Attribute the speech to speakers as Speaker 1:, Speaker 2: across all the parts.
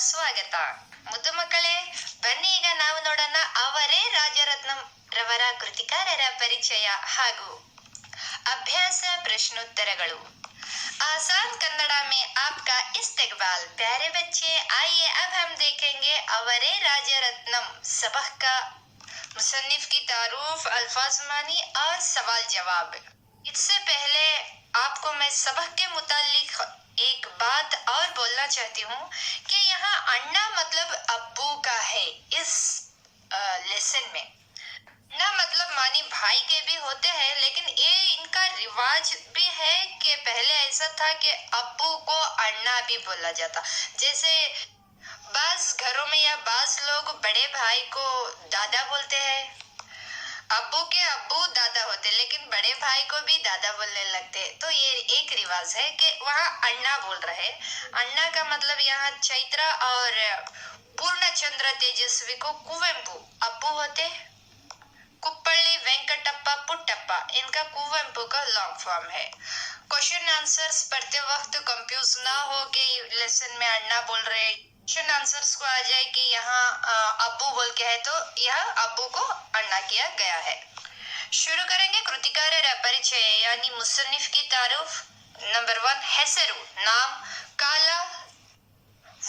Speaker 1: ಸ್ವಾಗತ. ಮುದ್ದು ಮಕ್ಕಳೇ, ಬನ್ನಿ ಈಗ ನಾವು ನೋಡೋಣ ಅವರೇ ರಾಜರತ್ನಂ ರವರ ಕೃತಿಕಾರರ ಪರಿಚಯ ಹಾಗೂ अभ्यास प्रश्नोत्तरಗಳು. आसान कन्नड़ा में आपका इस्तकबाल. प्यारे बच्चे, आइए अब हम देखेंगे अवरे राजरत्नम सबक का मुसन्निफ की तारुफ, अल्फाज मानी और सवाल जवाब. इससे पहले आपको मैं सबक के मुतालिक एक बात और बोलना चाहती हूँ कि यहाँ अन्ना मतलब अब्बू का है इस लेसन में. ना मतलब मानी भाई के भी होते हैं, लेकिन ये इनका रिवाज भी है कि पहले ऐसा था कि अब्बू को अन्ना भी बोला जाता. जैसे बाज घरों में या बाज लोग बड़े भाई को दादा बोलते हैं. अब्बू के अब्बू दादा होते, लेकिन बड़े भाई को भी दादा बोलने लगते. तो ये एक रिवाज है कि वहाँ अन्ना बोल रहे. अन्ना का मतलब यहाँ चैत्रा और पूर्णचंद्र तेजस्वी को कुवेंपु अब्बू होते. कुप्पल्ली वेंकटप्पा पुट्टप्पा इनका कुवेंपु का लॉन्ग फॉर्म है. क्वेश्चन आंसर्स पढ़ते वक्त कंफ्यूज ना हो कि लेसन में अन्ना बोल रहे. क्वेश्चन आंसर्स को आ जाए कि यहाँ अब्बू बोल के है, तो यह अब्बू को अन्ना किया गया है. शुरू करेंगे कृतिकारर परिचय यानी मुसन्निफ की तारुफ. नंबर 1 ಹೆಸರು नाम, ಕಾಲ,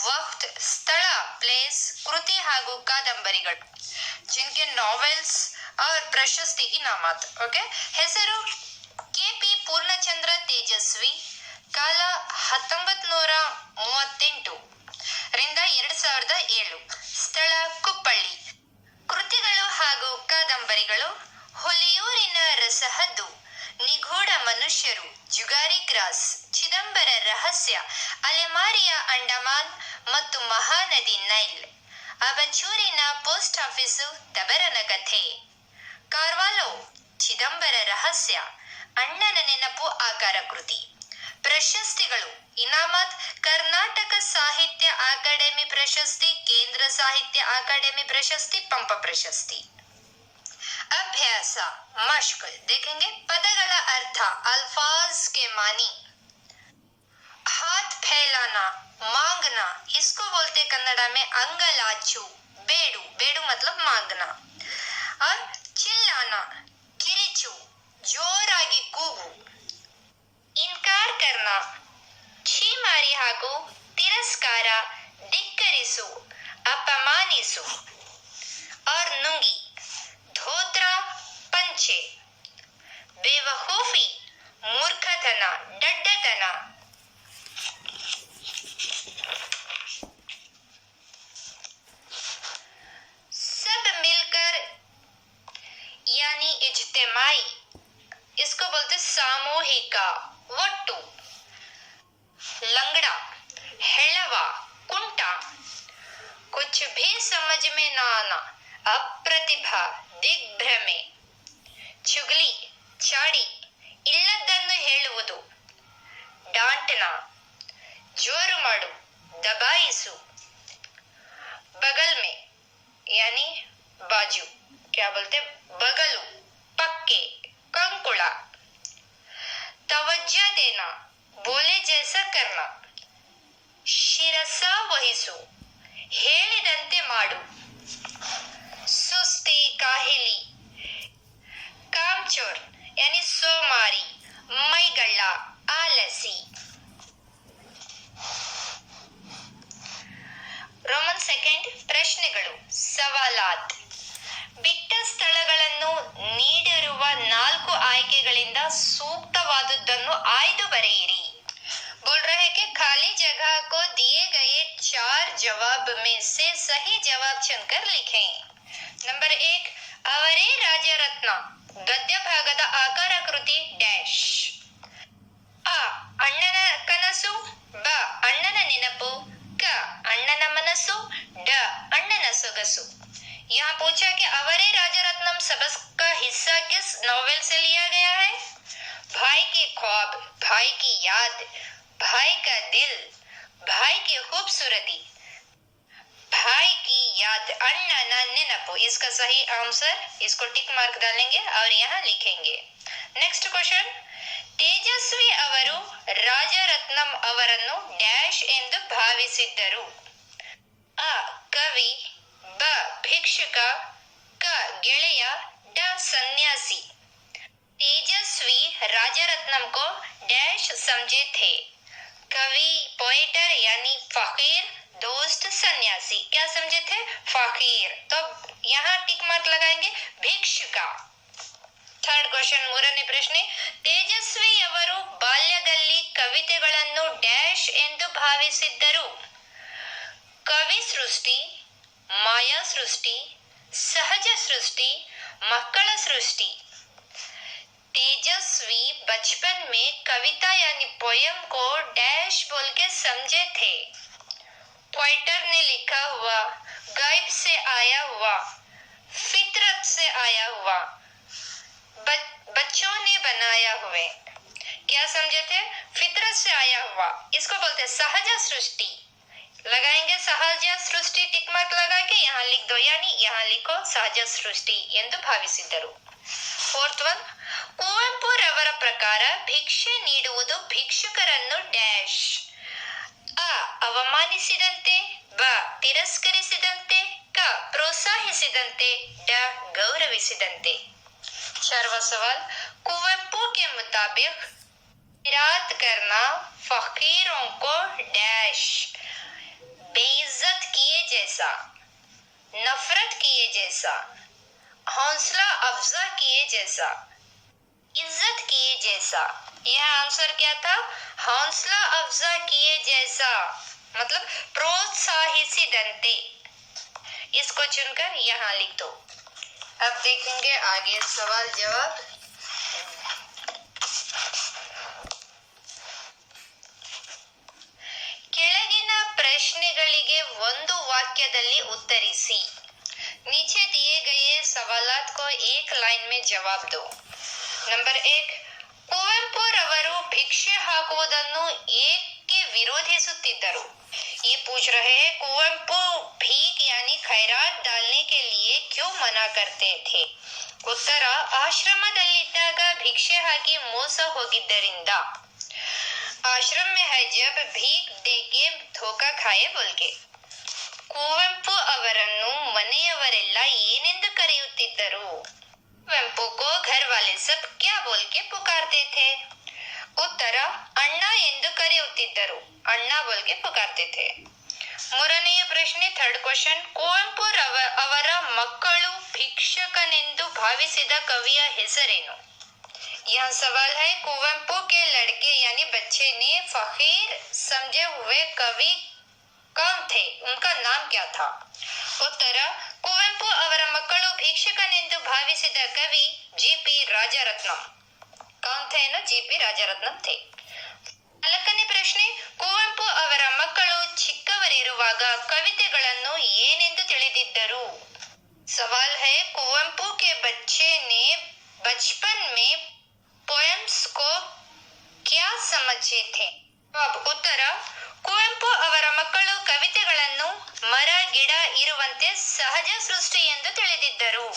Speaker 1: वक्त, ಸ್ಥಳ प्लेस, कृति ಹಾಗೂ ಕಾದಂಬರಿಗಳು जिनके नॉवेल्स और प्रशस्ति इनामात. ओके, ಹೆಸರು ಕೆಪಿ ಪೂರ್ಣಚಂದ್ರ ತೇಜಸ್ವಿ, ಕಾಲ 1938 ರಿಂದ 2007, ಸ್ಥಳ ಕುಪ್ಪಳ್ಳಿ. ಕೃತಿಗಳು ಹಾಗೂ ಕಾದಂಬರಿಗಳು ಹುಲಿಯೂರಿನ ರಸಹದ್ದು, ನಿಗೂಢ ಮನುಷ್ಯರು, ಜುಗಾರಿ ಕ್ರಾಸ್, ಚಿದಂಬರ ರಹಸ್ಯ, ಅಲೆಮಾರಿಯ ಅಂಡಮಾನ್ ಮತ್ತು ಮಹಾನದಿ ನೈಲ್, ಅಬಚೂರಿನ ಪೋಸ್ಟ್ ಆಫೀಸು, ತಬರನ ಕಥೆ, ಕಾರ್ವಾಲೋ, ಚಿದಂಬರ ರಹಸ್ಯ, ಅಣ್ಣನ ನೆನಪು ಆಕಾರ ಕೃತಿ. ಪ್ರಶಸ್ತಿಗಳು ಇನಾಮತ್ ಕರ್ನಾಟಕ ಸಾಹಿತ್ಯ ಅಕಾಡೆಮಿ ಪ್ರಶಸ್ತಿ, ಕೇಂದ್ರ ಸಾಹಿತ್ಯ ಅಕಾಡೆಮಿ ಪ್ರಶಸ್ತಿ, ಪಂಪ ಪ್ರಶಸ್ತಿ. अभ्यास मश्क देखेंगे. पदगला अर्थ अल्फाज के मानी. हाथ फैलाना, मांगना, इसको बोलते कन्नड़ा में अंगलाचू. बेडू, बेडू मतलब मांगना. और चिल्लाना, किरिचू, जोरागी कूगु. इनकार करना, छीमारी ಹಾಗೂ ತಿರಸ್ಕಾರ, ಧಿಕ್ಕರಿಸು, ಅಪಮಾನಿಸು. और नुंगी, धोत्रा, पंचे. बेवकूफी, मूर्खतन, डड्डतन. सब मिलकर यानी इज्तिमाई, इसको बोलते सामूहिका, वट्टू. लंगड़ा, हेलवा, कुंटा. कुछ भी समझ में ना आना, अप्रतिभा, ದಿಗ್ಭ್ರಮೆ. ಚುಗ್ಲಿ, ಚಾಡಿ, ಇಲ್ಲದ್ದನ್ನು ಹೇಳುವುದು. ಡಾಂಟನ, ಜೋರು ಮಾಡು, ದಬಾಯಿಸು. बगल में यानी बाजू, क्या बोलते बगलू, पक्के, कंकुड़ा. तवज्जो देना, बोले जैसा करना. ಶಿರಸ ವಹಿಸು, ಹೇಳಿದಂತೆ ಮಾಡು. सुस्ती, काहिली. कामचोर यानी सोमारी, मैगल्ला, आलसी. ರೋಮನ್ 2 ಪ್ರಶ್ನೆಗಳು. ಸವಾಲಾತ್. ಬಿಟ್ಟ ಸ್ಥಳಗಳನ್ನು ನೀಡಿರುವ 4 ಆಯ್ಕೆಗಳಿಂದ ಸೂಕ್ತವಾದುದನ್ನು ಆಯ್ದು ಬರೆಯಿರಿ. बोल रहे हैं कि खाली जगह को दिए गए 4 जवाब में से सही जवाब चुनकर लिखें. नंबर 1 ಅವರೇ ರಾಜರತ್ನ ಗದ್ಯ ಭಾಗದ ಆಕಾರ ಕೃತಿ ಡ್ಯಾಶ್. ಅ ಅಣ್ಣನ ಕನಸು, ಬ ಅಣ್ಣನ ನೆನಪು, ಕ ಅಣ್ಣನ ಮನಸ್ಸು, ಡ ಅಣ್ಣನ ಸೊಗಸು. यहाँ पूछा कि अवरे राजरत्नम सबक का हिस्सा किस नॉवेल से लिया गया है. भाई के ख्वाब, भाई की याद, भाई का दिल, भाई की खूबसूरती, भाई की याद, अण्णन नेनपु. इसका सही आंसर, इसको टिक मार्क डालेंगे और यहाँ लिखेंगे. Next question. ತೇಜಸ್ವಿ ಅವರು ರಾಜರತ್ನಂ ಅವರನ್ನು ಡ್ಯಾಶ್ ಎಂದು ಭಾವಿಸಿದ್ದರು. समझे थे? कवि पोएटर यानी फकीर, दोस्त सन्यासी। क्या समझे थे? फकीर। तो यहाँ टिक मार्क लगाएंगे ಭಿಕ್ಷುಕ। ಥರ್ಡ್ ಕ್ವಶನ್, ಮೂರನೇ ಪ್ರಶ್ನೆ, ತೇಜಸ್ವಿಯವರು ಬಾಲ್ಯದಲ್ಲಿ ಕವಿತೆಗಳನ್ನು ಡ್ಯಾಶ್ ಎಂದು ಭಾವಿಸಿದ್ದರು? ಕವಿ ಸೃಷ್ಟಿ, ಮಾಯಾ ಸೃಷ್ಟಿ, सहज सृष्टि, मक्कल सृष्टि। तेजस्वी बचपन में कविता यानी पोयम को डैश बोल के समझे थे। पोइटर ने लिखा हुआ, गायब से आया हुआ, फितरत से आया हुआ, बच्चों ने बनाया हुए। क्या समझे थे? फितरत से आया हुआ, इसको बोलते सहज सृष्टि। लगाएंगे सहज सृष्टि, टिक मार्क लगा के यहाँ लिख दो, यानी यहाँ लिखो सहज ಸೃಷ್ಟಿ ಎಂದು ಭಾವಿಸಿದ್ದರು। ಫೋರ್ತ್ ಒನ್, ಕುವೆಂಪುರವರ ಪ್ರಕಾರ ಭಿಕ್ಷೆ ನೀಡುವುದು ಭಿಕ್ಷುಕರನ್ನು ಡ್ಯಾಶ್: ಅ ಅವಮಾನಿಸಿದಂತೆ, ಬ ತಿರಸ್ಕರಿಸಿದಂತೆ, ಕ ಪ್ರೋತ್ಸಾಹಿಸಿದಂತೆ, ಡ ಗೌರವಿಸಿದಂತೆ। चारवां सवाल, कुवेंपु के मुताबिक खैरात करना फकीरों को डैश: बेइज्जत किए जैसा, नफरत किए जैसा, हौसला अफजा किए जैसा, इज्जत किए जैसा। यह आंसर क्या था? हौसला अफजा किए जैसा, मतलब प्रोत्साहिसिदंते। इसको चुनकर यहाँ लिख दो। अब देखेंगे आगे सवाल जवाब। ಕೆಳಗಿನ ಪ್ರಶ್ನೆಗಳಿಗೆ ಒಂದು ವಾಕ್ಯದಲ್ಲಿ ಉತ್ತರಿಸಿ। नीचे दिए गए सवालात को एक लाइन में जवाब दो। नंबर 1, ಕುವೆಂಪುರವರು ಭಿಕ್ಷೆ ಹಾಕುವುದನ್ನು ಏಕೆ ವಿರೋಧಿಸುತ್ತಿದ್ದರು? ये पूछ रहे हैं कुवेंपु भीख यानी खैरात डालने के लिए क्यों मना करते थे? उत्तर, आश्रमदಲ್ಲಿದ್ದಾಗ ಭಿಕ್ಷೆ ಹಾಕಿ ಮೋಸ ಹೋಗಿದ್ದರಿಂದ। आश्रम में है जब भीख देके धोखा खाए बोल के। ಕುವೆಂಪು ಅವರನ್ನು ಮನೆಯವರೆಲ್ಲ ಏನೆಂದು ಕರೆಯುತ್ತಿದ್ದರು? ಕುವೆಂಪು को घर वाले सब क्या बोल के पुकारते थे? उत्तर, ಅಣ್ಣ ಎಂದು ಕರೆಯುತ್ತಿದ್ದರು, ಅಣ್ಣ बोल के पुकारते थे। ಮೂರನೆಯ ಪ್ರಶ್ನೆ, ಥರ್ಡ್ ಕ್ವಶನ್, ಕುವೆಂಪು ಅವರ ಮಕ್ಕಳು ಭಿಕ್ಷಕನೆಂದು ಭಾವಿಸಿದ ಕವಿಯ ಹೆಸರೇನು? यहाँ सवाल है, कुवेंपु के लड़के यानी बच्चे ने फकीर समझे हुए कवि कौन थे? उनका नाम क्या था? उत्तर, ಕುವೆಂಪು ಅವರ ಮಕ್ಕಳು ಭಿಕ್ಷಕನೆಂದು ಭಾವಿಸಿದ ಕವಿ ಜಿ.ಪಿ. ರಾಜರತ್ನಂ। कौन थे ना? ಜಿ.ಪಿ. ರಾಜರತ್ನಂ थे। ನಾಲ್ಕನೇ ಪ್ರಶ್ನೆ, ಕುವೆಂಪು ಅವರ ಮಕ್ಕಳು ಚಿಕ್ಕವರಿರುವಾಗ ಕವಿತೆಗಳನ್ನು ಏನೆಂದು ತಿಳಿದಿದ್ದರು? सवाल है, कुवेंपु के बच्चे ने बचपन में पोएम्स को क्या समझे थे? अब उत्तर, ಕುವೆಂಪು ಅವರ ಮಕ್ಕಳು ಕವಿತೆಗಳನ್ನು ಮರ ಗಿಡ ಇರುವಂತೆ ಸಹಜ ಸೃಷ್ಟಿ ಎಂದು ತಿಳಿದಿದ್ದರು।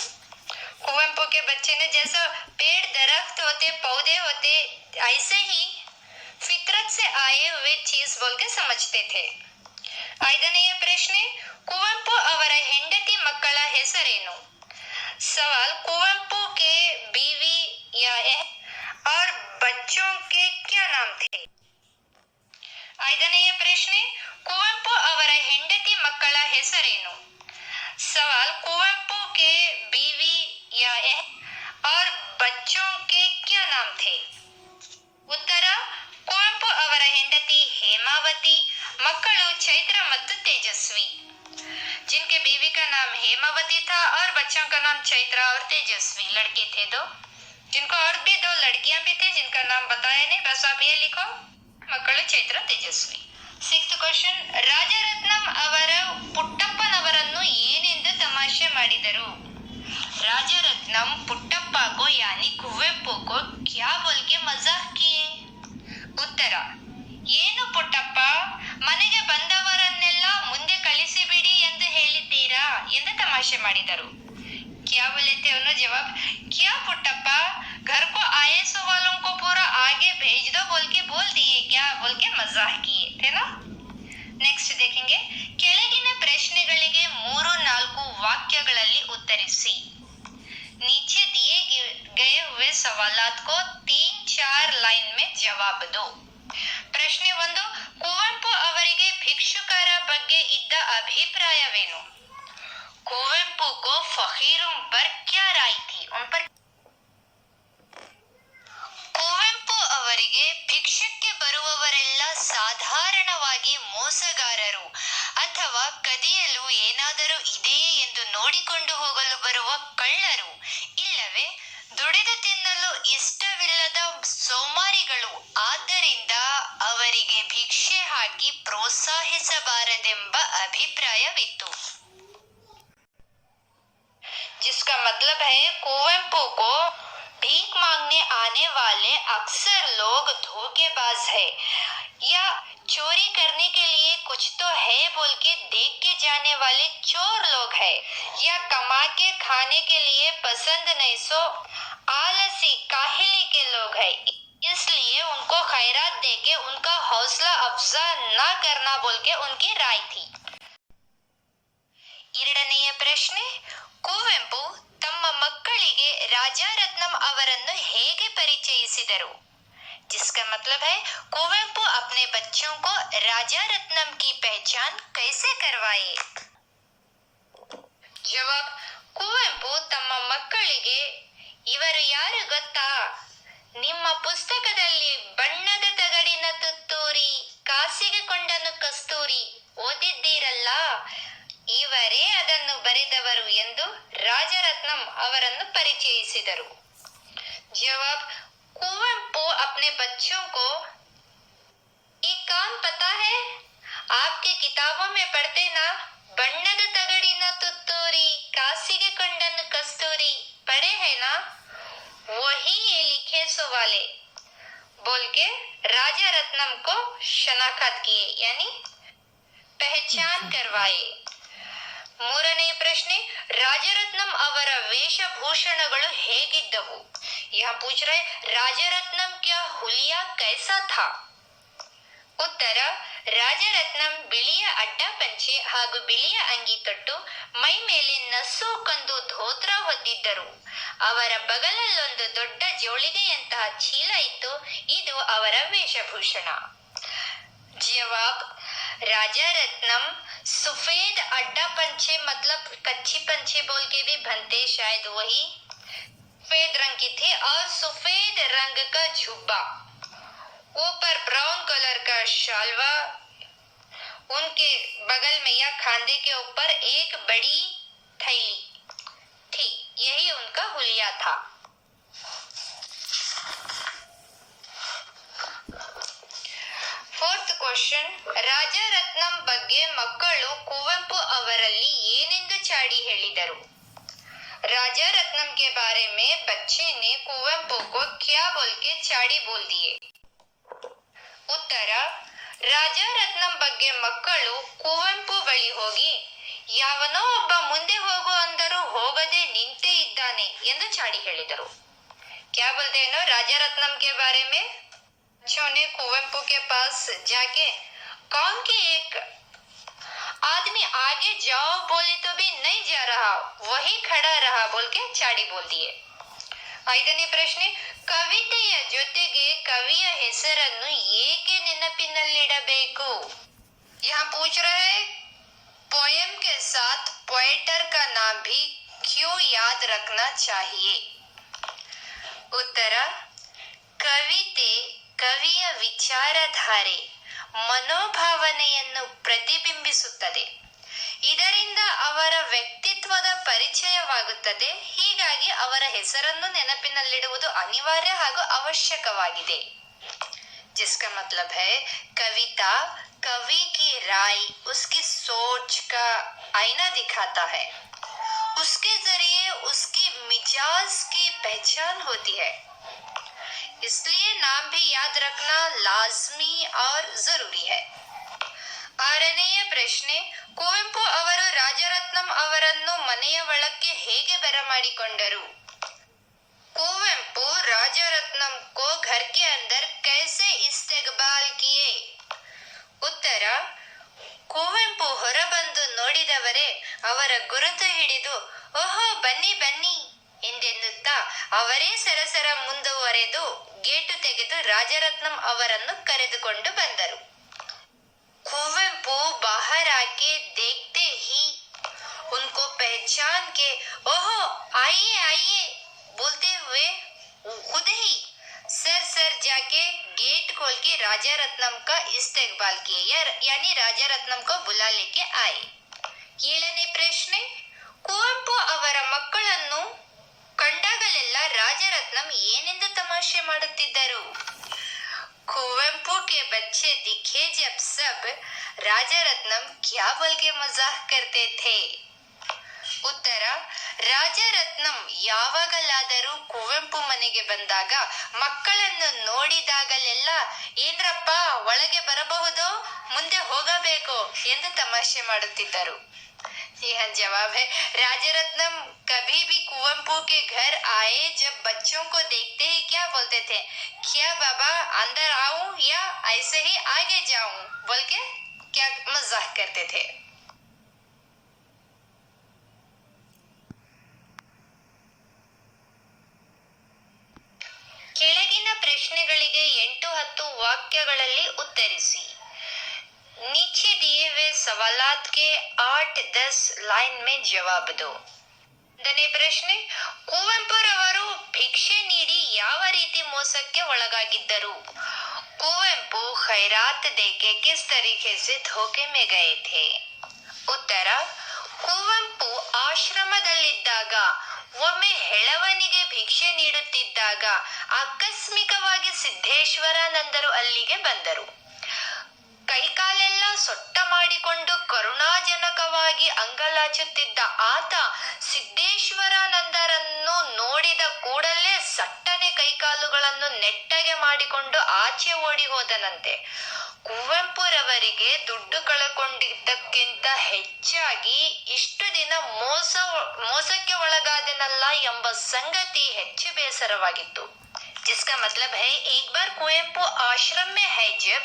Speaker 1: कुवेंपु के बच्चे ने जैसा पेड़ दरख्त होते, पौधे होते, ऐसे ही फितरत से आए हुए चीज बोल के समझते थे। ಐದನೆಯ ಪ್ರಶ್ನೆ, ಕುವೆಂಪು ಅವರ ಹೆಂಡತಿ ಮಕ್ಕಳ ಹೆಸರೇನು? सवाल, कुवेंपु के बीवी या और बच्चों के क्या नाम थे? ಐದನೆಯ ಪ್ರಶ್ನೆ, ಕುವೆಂಪು ಅವರ ಹೆಂಡತಿ ಮಕ್ಕಳ ಹೆಸರೇನು? सवाल, कुवेंपु के बीवी या और बच्चों के क्या नाम थे? उत्तर, ಕುವೆಂಪು ಅವರ ಹೆಂಡತಿ ಹೇಮಾವತಿ, ಮಕ್ಕಳು ಚೈತ್ರ ಮತ್ತು ತೇಜಸ್ವಿ। जिनके बीवी का नाम हेमावती था और बच्चों का नाम चैत्रा और तेजस्वी, लड़के थे दो। जिनको और भी दो लड़कियां भी थे जिनका नाम बताया नहीं, बस आप ये लिखो, ಮಕ್ಕಳು ಚೈತ್ರ ತೇಜಸ್ವಿ। ಸಿಕ್ಸ್ತ್ ಕ್ವಶನ್, ರಾಜರತ್ನಂ ಅವರ ಪುಟ್ಟಪ್ಪನವರನ್ನು ಏನೆಂದು ತಮಾಷೆ ಮಾಡಿದರು? ರಾಜರತ್ನಂ ಪುಟ್ಟಪ್ಪ को यानी कुवेंपु को क्या बोल के मजाक किए? ಉತ್ತರ, ಏನು ಪುಟ್ಟಪ್ಪ, ಮನೆಗೆ ಬಂದವರನ್ನೆಲ್ಲ ಮುಂದೆ ಕಳಿಸಿಬಿಡಿ ಎಂದು ಹೇಳಿದ್ದೀರಾ ಎಂದು ತಮಾಷೆ ಮಾಡಿದರು। क्या बोले थे उन्होंने? जवाब, क्या पुट्टप्पा, घर को आए सो वालों को पूरा आगे भेज दो बोल के बोल दिए क्या बोल के मजाक किए थे ना। नेक्स्ट देखेंगे, ಕೆಳಗಿನ ಪ್ರಶ್ನೆಗಳಿಗೆ 3-4 ವಾಕ್ಯಗಳಲ್ಲಿ ಉತ್ತರಿಸಿ। नीचे दिए गए हुए सवालात को 3-4 लाइन में जवाब दो। ಪ್ರಶ್ನೆ 1. ಕುವೆಂಪು ಅವರಿಗೆ ಭಿಕ್ಷುಕರ ಬಗ್ಗೆ ಇದ್ದ ಅಭಿಪ್ರಾಯವೇನು? कुवेंपू को फकीरों पर क्या राय थी? उन पर ಕುವೆಂಪು ಅವರಿಗೆ ಭಿಕ್ಷಕ್ಕೆ ಬರುವವರೆಲ್ಲ ಸಾಧಾರಣವಾಗಿ ಮೋಸಗಾರರು ಅಥವಾ ಕದಿಯಲು ಏನಾದರೂ ಇದೆಯೇ ಎಂದು ನೋಡಿಕೊಂಡು ಹೋಗಲು ಬರುವ ಕಳ್ಳರು, ಇಲ್ಲವೇ ದುಡಿದು ತಿನ್ನಲು ಇಷ್ಟವಿಲ್ಲದ ಸೋಮಾರಿಗಳು. ಆದ್ದರಿಂದ ಅವರಿಗೆ ಭಿಕ್ಷೆ ಹಾಕಿ ಪ್ರೋತ್ಸಾಹಿಸಬಾರದೆಂಬ ಅಭಿಪ್ರಾಯವಿತ್ತು. जिसका मतलब है कुवेंपु को भीख मांगने आने वाले अक्सर लोग धोखेबाज है या चोरी करने के लिए कुछ तो है बोल के देख के जाने वाले चोर लोग है या कमा के खाने के लिए पसंद नहीं सो आलसी काहिली के लोग है. इसलिए उनको खैरात दे के उनका हौसला अफजा न करना बोल के उनकी राय थी. ಎರಡನೆಯ ಪ್ರಶ್ನೆ. ಕುವೆಂಪು ತಮ್ಮ ಮಕ್ಕಳಿಗೆ ರಾಜಾರತ್ನಂ ಅವರನ್ನು ಹೇಗೆ ಪರಿಚಯಿಸಿದರು? जिसका मतलब है कुवेंपु अपने बच्चों को राजारत्नम की पहचान कैसे करवाए? जवाब. ಕುವೆಂಪು ತಮ್ಮ ಮಕ್ಕಳಿಗೆ ಇವರು ಯಾರು ಗೊತ್ತಾ? ನಿಮ್ಮ ಪುಸ್ತಕದಲ್ಲಿ ಬಣ್ಣದ ತಗಡಿನ ತುತ್ತೂರಿ, ಕಾಸಿಗೆ ಕೊಂಡನು ಕಸ್ತೂರಿ ಓದಿದ್ದೀರಲ್ಲ, ಇವರೇ ಅದನ್ನು ಬರೆದವರು ಎಂದು ರಾಜರತ್ನಂ ಅವರನ್ನು ಪರಿಚಯಿಸಿದರು. जवाब. कुवेंपु अपने बच्चों को एक काम पता है? आपके किताबों में पढ़ते ना, बन्नद तगड़िन तुत्तूरी, कासिगे ಕೊಂಡನ कस्तूरी पढ़े हैं ना, वही ये लिखे सो वाले बोल के राजारत्नम को शनाख्त किए, यानी पहचान करवाए. ಮೂರನೇ ಪ್ರಶ್ನೆ. ರಾಜರತ್ನಂ ಅವರ ವೇಷಭೂಷಣಗಳು ಹೇಗಿದ್ದವು? यहाँ पूछ रहे राजरत्नम क्या हुलिया कैसा था? ಉತ್ತರ. ರಾಜರತ್ನಂ ಬಿಳಿಯ ಅಡ್ಡ ಪಂಚೆ ಹಾಗೂ ಬಿಳಿಯ ಅಂಗಿ ತೊಟ್ಟು ಮೈ ಮೇಲೆ ನಸು ಕಂದು ಧೋತ್ರ ಹೊದ್ದಿದ್ದರು. ಅವರ ಬಗಲಲ್ಲೊಂದು ದೊಡ್ಡ ಜೋಳಿಗೆಯಂತಹ ಚೀಲ ಇತ್ತು. ಇದು ಅವರ ವೇಷಭೂಷಣ. ಜವಾಬ್. राजारत्नम सफेद अड्डा पंचे मतलब कच्ची पंचे बोल के भी बनते, शायद वही सफेद रंग की थी और सफेद रंग का झुब्बा, ऊपर ब्राउन कलर का शालवा, उनके बगल में या खांधे के ऊपर एक बड़ी थैली थी. यही उनका हुलिया था. Fourth question. ರಾಜರತ್ನಂ ಬಗ್ಗೆ ಮಕ್ಕಳು ಕುವೆಂಪು ಅವರಲ್ಲಿ ಏನೆಂದು ಚಾಡಿ ಹೇಳಿದರು? राजारत्नम के बारे में बच्चे ने कुवेंपु को क्या बोल के चाड़ी बोल दिए? ಉತ್ತರ. ರಾಜಾರತ್ನಂ ಬಗ್ಗೆ ಮಕ್ಕಳು ಕುವೆಂಪು ಬಳಿ ಹೋಗಿ, ಯಾವನೋ ಒಬ್ಬ ಮುಂದೆ ಹೋಗು ಅಂದರೂ ಹೋಗದೆ ನಿಂತೇ ಇದ್ದಾನೆ ಎಂದು ಚಾಡಿ ಹೇಳಿದರು. क्या बोलते हैं ना राजारत्नम के बारे में? बच्चों ने कुवेंपु के पास जाके कौन की एक आदमी आगे जाओ बोले तो भी नहीं जा रहा, वही खड़ा रहा बोल के ಚಾಡಿ बोल दिए. ಐದನೇ ಪ್ರಶ್ನೆ. ಕವಿತೆಯ ಜೊತೆಗೆ ಕವಿಯ ಹೆಸರನ್ನು ಏಕೆ ನೆನಪಿನಲ್ಲಿಡಬೇಕು? यहाँ पूछ रहे पोएम के साथ पोएटर का नाम भी क्यों याद रखना चाहिए? उत्तर. ಕವಿತೆ ಕವಿಯ ವಿಚಾರಧಾರೆ, ಮನೋಭಾವನೆಯನ್ನು ಪ್ರತಿಬಿಂಬಿಸುತ್ತದೆ. ಇದರಿಂದ ಅವರ ವ್ಯಕ್ತಿತ್ವದ ಪರಿಚಯವಾಗುತ್ತದೆ. ಹೀಗಾಗಿ ಅವರ ಹೆಸರನ್ನು ನೆನಪಿನಲ್ಲಿಡುವುದು ಅನಿವಾರ್ಯ ಹಾಗೂ ಅವಶ್ಯಕವಾಗಿದೆ. जिसका मतलब है कविता कवि की राय, उसकी सोच का आईना दिखाता है. उसके जरिए उसकी मिजाज की पहचान होती है. इसलिए नाम भी याद रखना लाजमी और जरूरी है. ಆರನೆಯ ಪ್ರಶ್ನೆ. ಕುವೆಂಪು ಅವರು ರಾಜರತ್ನಂ ಅವರನ್ನು ಮನೆಯ ಒಳಕ್ಕೆ ಹೇಗೆ ಬರಮಾಡಿಕೊಂಡರು? कुवेंपु राजारत्नम को घर के अंदर कैसे इस्तेकबाल किए? उत्तर. ಕುವೆಂಪು ಹೊರಬಂದು ನೋಡಿದವರೇ ಅವರ ಗುರುತು ಹಿಡಿದು ಓಹೋ ಬನ್ನಿ ಬನ್ನಿ ಎಂದೆನ್ನುತ್ತಾ ಅವರೇ ಸರಸರ ಮುಂದುವರೆದು ಗೇಟು ತೆಗೆದು ರಾಜರತ್ನಂ ಅವರನ್ನು ಕರೆದುಕೊಂಡು ಬಂದರು. ಕುವೆಂಪು बाहर आके देखते ही उनको पहचान के ओहो आइए आइए बोलते हुए खुद ही सर जाके गेट खोल के राजा रत्नम का इस्तेकबाल किए, यानी राजा रत्नम को बुला लेके आए. 7ನೇ ಪ್ರಶ್ನೆ, ಕುವೆಂಪು ಅವರ ಮಕ್ಕಳನ್ನು ಕಂಡಾಗಲೆಲ್ಲ ರಾಜರತ್ನಂ ಏನೆಂದು ತಮಾಷೆ ಮಾಡುತ್ತಿದ್ದರು? कुवेंपु के बच्चे दिखे जब सब राजा रत्नम क्या बोल के मजाक करते थे? ಉತ್ತರ, ರಾಜರತ್ನಂ ಯಾವಾಗಲಾದರೂ ಕುವೆಂಪು ಮನೆಗೆ ಬಂದಾಗ ಮಕ್ಕಳನ್ನು ನೋಡಿದಾಗಲೆಲ್ಲ ಏನ್ರಪ್ಪ ಒಳಗೆ ಬರಬಹುದೋ, ಮುಂದೆ ಹೋಗಬೇಕು ಎಂದು ತಮಾಷೆ ಮಾಡುತ್ತಿದ್ದರು. यह जवाब है. राजरत्नम कभी भी कुवेंपु के घर आए जब बच्चों को देखते ही क्या बोलते थे? क्या बाबा अंदर आऊं या ऐसे ही आगे जाऊं बोल के क्या मजाक करते थे. ಕೆಳಗಿನ ಪ್ರಶ್ನೆಗಳಿಗೆ 8-10 ವಾಕ್ಯಗಳಲ್ಲಿ ಉತ್ತರಿಸಿ. नीचे दिए हुए सवालात के 8-10 लाइन में जवाब दो. 1ನೇ ಪ್ರಶ್ನೆ, ಕುವೆಂಪುರವರು ಭಿಕ್ಷೆ ನೀಡಿ ಯಾವ ರೀತಿ ಮೋಸಕ್ಕೆ ಒಳಗಾಗಿದ್ದರು? ಕುವೆಂಪು ಖೈರಾತ್ ದೇಕೆ ಕಿಸ್ ತರೀಕೆ ಸೆ ಧೋಕೆ ಮೇ ಗಯೆ ಥೆ? ಉತ್ತರ, ಕುವೆಂಪು ಆಶ್ರಮದಲ್ಲಿದ್ದಾಗ ಒಮ್ಮೆ ಹೆಳವನಿಗೆ ಭಿಕ್ಷೆ ನೀಡುತ್ತಿದ್ದಾಗ ಆಕಸ್ಮಿಕವಾಗಿ ಸಿದ್ದೇಶ್ವರಾನಂದರು ಅಲ್ಲಿಗೆ ಬಂದರು. ಕೈಕಾಲೆಲ್ಲ ಸೊಟ್ಟ ಮಾಡಿಕೊಂಡು ಕರುಣಾಜನಕವಾಗಿ ಅಂಗಲಾಚುತ್ತಿದ್ದ ಆತ ಸಿದ್ದೇಶ್ವರಾನಂದರನ್ನು ನೋಡಿದ ಕೂಡಲೇ ಸಟ್ಟನೆ ಕೈಕಾಲುಗಳನ್ನು ನೆಟ್ಟಗೆ ಮಾಡಿಕೊಂಡು ಆಚೆ ಓಡಿ ಹೋದನಂತೆ. ಕುವೆಂಪುರವರಿಗೆ ದುಡ್ಡು ಕಳಕೊಂಡಿದ್ದಕ್ಕಿಂತ ಹೆಚ್ಚಾಗಿ ಇಷ್ಟು ದಿನ ಮೋಸಕ್ಕೆ ಒಳಗಾದನಲ್ಲ ಎಂಬ ಸಂಗತಿ ಹೆಚ್ಚು ಬೇಸರವಾಗಿತ್ತು. जिसका मतलब है एक बार कुवेंपु आश्रम में है जब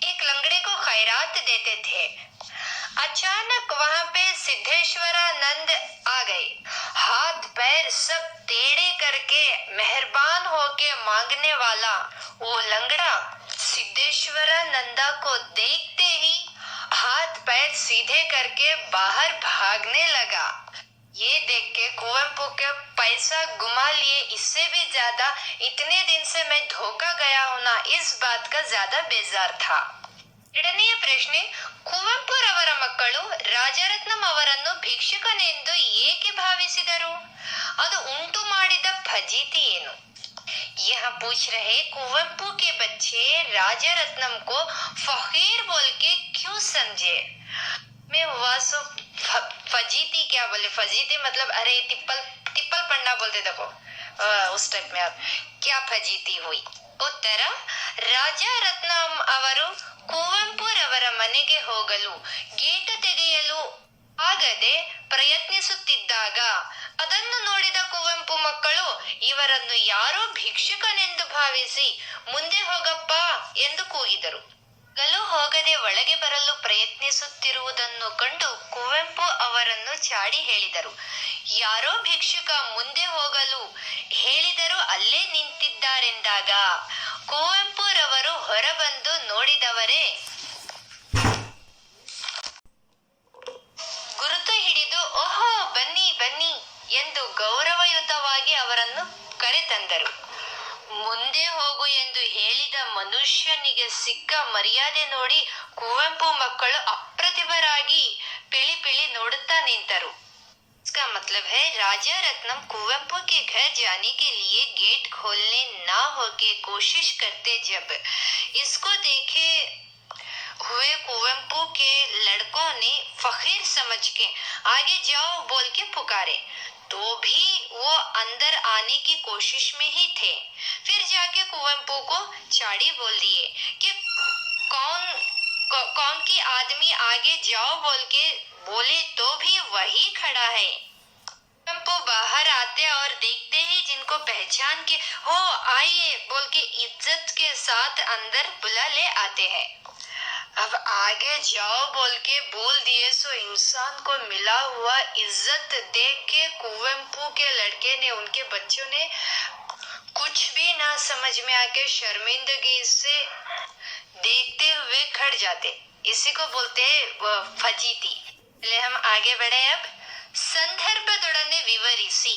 Speaker 1: एक लंगड़े को खैरात देते थे, अचानक वहां पे सिद्धेश्वरानंद आ गए. हाथ पैर सब टेढ़े करके मेहरबान होके मांगने वाला वो लंगड़ा सिद्धेश्वरानंदा को देखते ही हाथ पैर सीधे करके बाहर भागने लगा. ये देख के कुवेंपु के पैसा गुमा लिए इससे भी ज्यादा इतने दिन से मैं धोखा गया हूं ना, इस बात का ज्यादा बेजार था. 2ನೇ ಪ್ರಶ್ನೆ, ಕುವೆಂಪುರವರ ಮಕ್ಕಳು ರಾಜರತ್ನಂ ಅವರನ್ನು ಭಿಕ್ಷುಕನೆಂದು ಏಕೆ ಭಾವಿಸಿದರು? ಅದು ಉಂಟು ಮಾಡಿದ ಫಜೀತಿ ಏನು? यह पूछ रहे कुवेंपु के बच्चे राजरत्नम को फकीर बोल के क्यों समझे? मैं हुआ सो फजीती क्या बोले? फजीती मतलब अरे टिप्पल पढ़ना बोलते देखो उस टाइप में. अब क्या फजीती हुई? उत्तर, ರಾಜರತ್ನಂ ಅವರು ಕುವೆಂಪುರವರ ಮನೆಗೆ ಹೋಗಲು ಗೇಟು ತೆಗೆಯಲು ಆಗದೆ ಪ್ರಯತ್ನಿಸುತ್ತಿದ್ದಾಗ ಅದನ್ನು ನೋಡಿದ ಕುವೆಂಪು ಮಕ್ಕಳು ಇವರನ್ನು ಯಾರೋ ಭಿಕ್ಷುಕನೆಂದು ಭಾವಿಸಿ ಮುಂದೆ ಹೋಗಪ್ಪ ಎಂದು ಕೂಗಿದರು. ಹೋಗದೆ ಒಳಗೆ ಬರಲು ಪ್ರಯತ್ನಿಸುತ್ತಿರುವುದನ್ನು ಕಂಡು ಕುವೆಂಪು ಅವರನ್ನು ಚಾಡಿ ಹೇಳಿದರು. ಯಾರೋ ಭಿಕ್ಷುಕ ಮುಂದೆ ಹೋಗಲು ಹೇಳಿದರೂ ಅಲ್ಲೇ ನಿಂತಿದ್ದಾರೆಂದಾಗ ಕುವೆಂಪುರವರು ಹೊರಬಂದು ನೋಡಿದವರೇ ಗುರುತು ಹಿಡಿದು ಓಹೋ ಬನ್ನಿ ಬನ್ನಿ ಎಂದು ಗೌರವಯುತವಾಗಿ ಅವರನ್ನು ಕರೆತಂದರು. ಮುಂದೆ ಹೋಗು ಎಂದು ಹೇಳಿದ ಮನುಷ್ಯನಿಗೆ ಸಿಕ್ಕ ಮರ್ಯಾದೆ ನೋಡಿ ಕುವೆಂಪು ಮಕ್ಕಳು ಅಪ್ರತಿಭರಾಗಿ ಪಿಳಿ ನೋಡುತ್ತಾ ನಿಂತರು. इसका मतलब है राजरत्नम कुवेंपु के घर जाने के लिए गेट खोलने ना होके कोशिश करते जब इसको देखे हुए कुवेंपु के लड़कों ने फकीर समझ के आगे जाओ बोल के पुकारे तो भी वो अंदर आने की कोशिश में ही थे. फिर जाके कुवेंपु को चाड़ी बोल दिए कि कौन की आदमी आगे जाओ बोल के बोले तो भी वही खड़ा है. कुवेंपु बाहर आते और देखते ही जिनको पहचान के हो आइए बोल के इज्जत के साथ अंदर बुला ले आते हैं. अब आगे जाओ बोल के बोल दिए सो इंसान को मिला हुआ इज्जत देख के कुवेंपु के लड़के ने उनके बच्चों ने कुछ भी ना समझ में आके शर्मिंदगी से देखते हुए खड़ जाते, इसी को बोलते हैं फजीती। चलिए हम आगे बढ़े। अब संदर्भदೊಡನೆ ವಿವರಿಸಿ,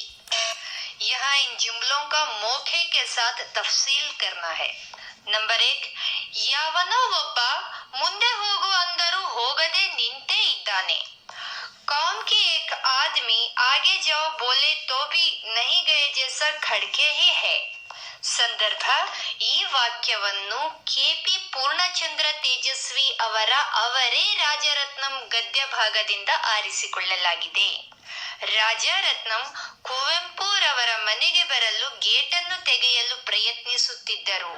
Speaker 1: यहाँ इन जुमलों का मौके के साथ तफसील करना है। नंबर 1, ಯಾವನೋ ಒಬ್ಬ ಮುಂದೆ ಹೋಗು ಅಂದರೂ ಹೋಗದೆ ನಿಂತೇ ಇದ್ದಾನೆ। कौन कि एक आदमी आगे जाओ बोले तो भी नहीं गए जैसा खड़के ही है। ಸಂದರ್ಭ, ಈ ವಾಕ್ಯವನ್ನು ಕೆಪಿ ಪೂರ್ಣಚಂದ್ರ ತೇಜಸ್ವಿ ಅವರ ಅವರೇ ರಾಜರತ್ನಂ ಗದ್ಯ ಭಾಗದಿಂದ ಆರಿಸಿಕೊಳ್ಳಲಾಗಿದೆ। ರಾಜರತ್ನಂ ಕುವೆಂಪುರವರ ಮನೆಗೆ ಬರಲು ಗೇಟನ್ನು ತೆಗೆಯಲು ಪ್ರಯತ್ನಿಸುತ್ತಿದ್ದರು।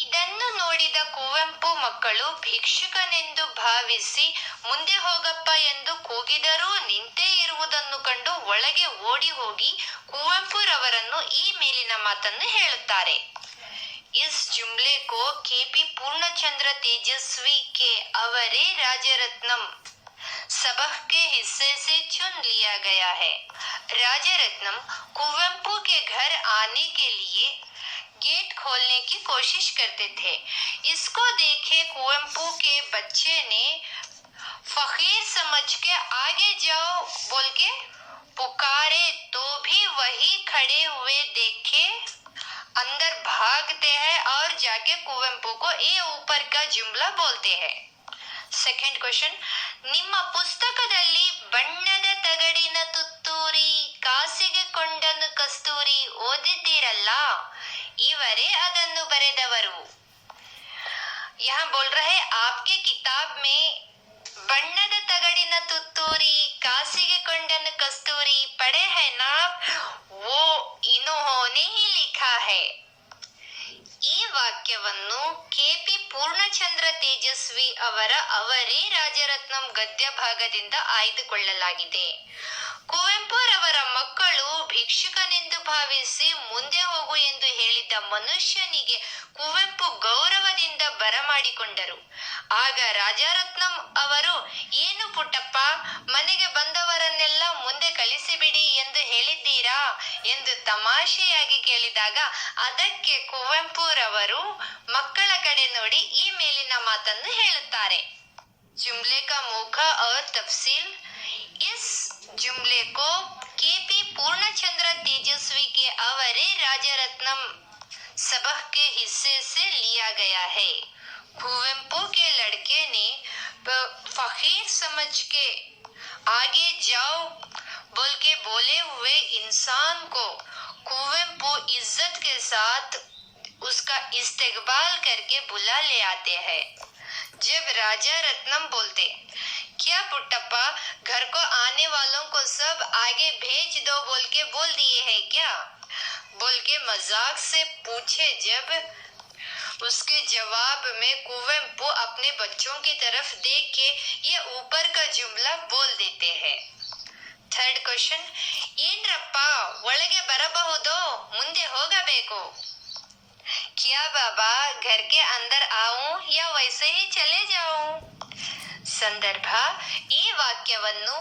Speaker 1: ಇದನ್ನು ನೋಡಿದ ಕುವೆಂಪು ಮಕ್ಕಳು ಭಿಕ್ಷುಕನೆಂದು ಭಾವಿಸಿ ಮುಂದೆ ಹೋಗಪ್ಪ ಎಂದು ಕೂಗಿದರೂ ನಿಂತೇ ಇರುವುದನ್ನು ಕಂಡು ಒಳಗೆ ಓಡಿ ಹೋಗಿ ಕುವೆಂಪುರವರನ್ನು ಈ ಮೇಲಿನ ಮಾತನ್ನು ಹೇಳುತ್ತಾರೆ। इस जुमले को केपी पूर्णचंद्र तेजस्वी के अवरे राजरत्नम सबह के हिस्से से चुन लिया गया है। राजरत्नम कुवेंपु के घर आने के लिए गेट खोलने की कोशिश करते थे। इसको देखे कुवेंपु के बच्चे ने फकीर समझ के आगे जाओ बोल के पुकारे तो भी वही खड़े हुए देखे अंदर भागते हैं और जाके कुवेंपु को ये ऊपर का जुमला बोलते हैं। ಸೆಕೆಂಡ್ ಕ್ವೆಶ್ಚನ್, ನಿಮ್ಮ ಪುಸ್ತಕದಲ್ಲಿ ಬಣ್ಣದ ತಗಡಿನ ತುತ್ತೂರಿ ಕಾಸಿಗೆ ಕೊಂಡನು ಕಸ್ತೂರಿ ಓದಿದ್ದೀರಲ್ಲ, ಇವರೇ ಅದನ್ನು ಬರೆದವರು। यहाँ बोल रहे आपके किताब में ಬಣ್ಣದ ತಗಡಿನ ತುತ್ತೂರಿ ಕಾಸಿಗೆ ಕೊಂಡನು ಕಸ್ತೂರಿ पढ़े हैं ना, वो इन्होंने ही लिखा है। ಈ ವಾಕ್ಯವನ್ನು ಕೆಪಿ ಪೂರ್ಣಚಂದ್ರ ತೇಜಸ್ವಿ ಅವರ ಅವರೇ ರಾಜರತ್ನಂ ಗದ್ಯ ಭಾಗದಿಂದ ಆಯ್ದುಕೊಳ್ಳಲಾಗಿದೆ। ಕುವೆಂಪುರವರ ಮಕ್ಕಳು ಭಿಕ್ಷುಕನೆಂದು ಭಾವಿಸಿ ಮುಂದೆ ಹೋಗು ಎಂದು ಹೇಳಿದ್ದ ಮನುಷ್ಯನಿಗೆ ಕುವೆಂಪು ಗೌರವದಿಂದ ಬರಮಾಡಿಕೊಂಡರು। ಆಗ ರಾಜರತ್ನಂ ಅವರು, ಏನು ಪುಟ್ಟಪ್ಪ, ಮನೆಗೆ ಬಂದವರನ್ನೆಲ್ಲ ಮುಂದೆ ಕಳಿಸಿಬಿಡಿ ಎಂದು ಹೇಳಿದ್ದೀರಾ ಎಂದು ತಮಾಷೆಯಾಗಿ ಕೇಳಿದಾಗ ಅದಕ್ಕೆ ಕುವೆಂಪುರವರು ಮಕ್ಕಳ ಕಡೆ ನೋಡಿ ಈ ಮೇಲಿನ ಮಾತನ್ನು ಹೇಳುತ್ತಾರೆ। जुमले का मौका और तफसील, इस जुमले को केपी पूर्णचंद्र तेजस्वी के अवरे राजरत्नम सबह के हिस्से से लिया गया है। कुवेंपु के लड़के ने फकीर समझ के आगे जाओ बोल के बोले हुए इंसान को कुवेंपु इज्जत के साथ उसका इस्तेकबाल करके बुला ले आते हैं। जब राजा रत्नम बोलते, क्या पुट्टप्पा घर को आने वालों को सब आगे भेज दो बोल के बोल दिए हैं क्या, बोल के मजाक से पूछे। जब उसके जवाब में कुवेंपु अपने बच्चों की तरफ देख के ये ऊपर का जुमला बोल देते हैं। थर्ड क्वेश्चन, ಏನ್ರಪ್ಪ ಒಳಗೆ ಬರಬಹುದೋ ಮುಂದೆ ಹೋಗಬೇಕು। क्या बाबा घर के अंदर आऊं या वैसे ही चले जाऊं। ಸಂದರ್ಭ, ಈ ವಾಕ್ಯವನ್ನು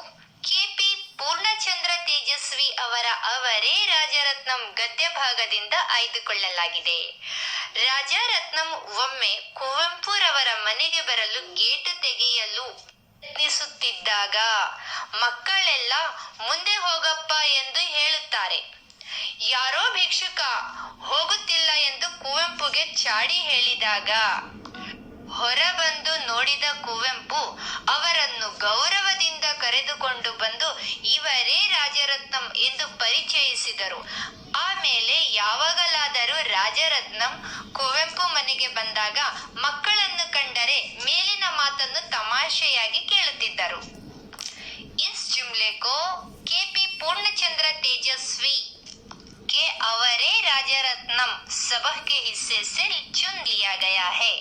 Speaker 1: ಕೆಪಿ ಪೂರ್ಣಚಂದ್ರ ತೇಜಸ್ವಿ ಅವರ ಅವರೇ ರಾಜರತ್ನಂ ಗದ್ಯ ಭಾಗದಿಂದ ಆಯ್ದುಕೊಳ್ಳಲಾಗಿದೆ। ರಾಜರತ್ನಂ ಒಮ್ಮೆ ಕುವೆಂಪುರವರ ಮನೆಗೆ ಬರಲು ಗೇಟು ತೆಗೆಯಲು ಯತ್ನಿಸುತ್ತಿದ್ದಾಗ ಮಕ್ಕಳೆಲ್ಲ ಮುಂದೆ ಹೋಗಪ್ಪ ಎಂದು ಹೇಳುತ್ತಾರೆ। ಯಾರೋ ಭಿಕ್ಷುಕ ಹೋಗುತ್ತಿಲ್ಲ ಎಂದು ಕುವೆಂಪುಗೆ ಚಾಡಿ ಹೇಳಿದಾಗ ಹೊರಬಂದು ನೋಡಿದ ಕುವೆಂಪು ಅವರನ್ನು ಗೌರವದಿಂದ ಕರೆದುಕೊಂಡು ಬಂದು ಇವರೇ ರಾಜರತ್ನಂ ಎಂದು ಪರಿಚಯಿಸಿದರು। ಆಮೇಲೆ ಯಾವಾಗಲಾದರೂ ರಾಜರತ್ನಂ ಕುವೆಂಪು ಮನೆಗೆ ಬಂದಾಗ ಮಕ್ಕಳನ್ನು ಕಂಡರೆ ಮೇಲಿನ ಮಾತನ್ನು ತಮಾಷೆಯಾಗಿ ಕೇಳುತ್ತಿದ್ದರು। इस जुमले को केपी पूर्णचंद्र तेजस्वी के अवरे राजरत्नम सबह के हिस्से से चुन लिया गया है।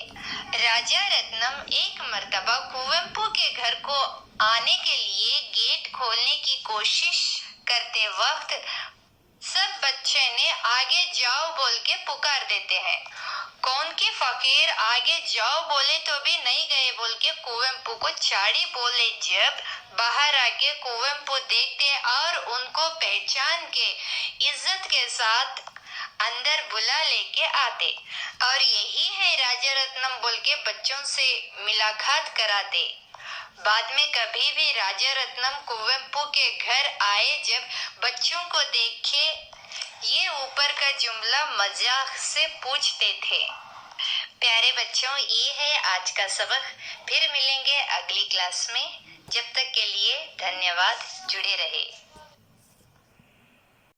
Speaker 1: राजरत्नम एक मर्तबा कुवेंपु के घर को आने के लिए गेट खोलने की कोशिश करते वक्त सब बच्चे ने आगे जाओ बोल के पुकार देते हैं। कौन के फकीर आगे जाओ बोले तो भी नहीं गए बोल के कुवेंपु को चाड़ी बोले। जब बाहर आके कुवेंपु देखते और उनको पहचान के इज्जत के साथ अंदर बुला लेके आते और यही है राजा रत्नम बोल के बच्चों से मुलाकात कराते। बाद में कभी भी राजा रत्नम कुवेंपु के घर आए, जब बच्चों को देखे ये ऊपर का जुमला मजाक से पूछते थे। प्यारे बच्चों, ये है आज का सबक। फिर मिलेंगे अगली क्लास में। जब तक के लिए धन्यवाद। जुड़े रहे।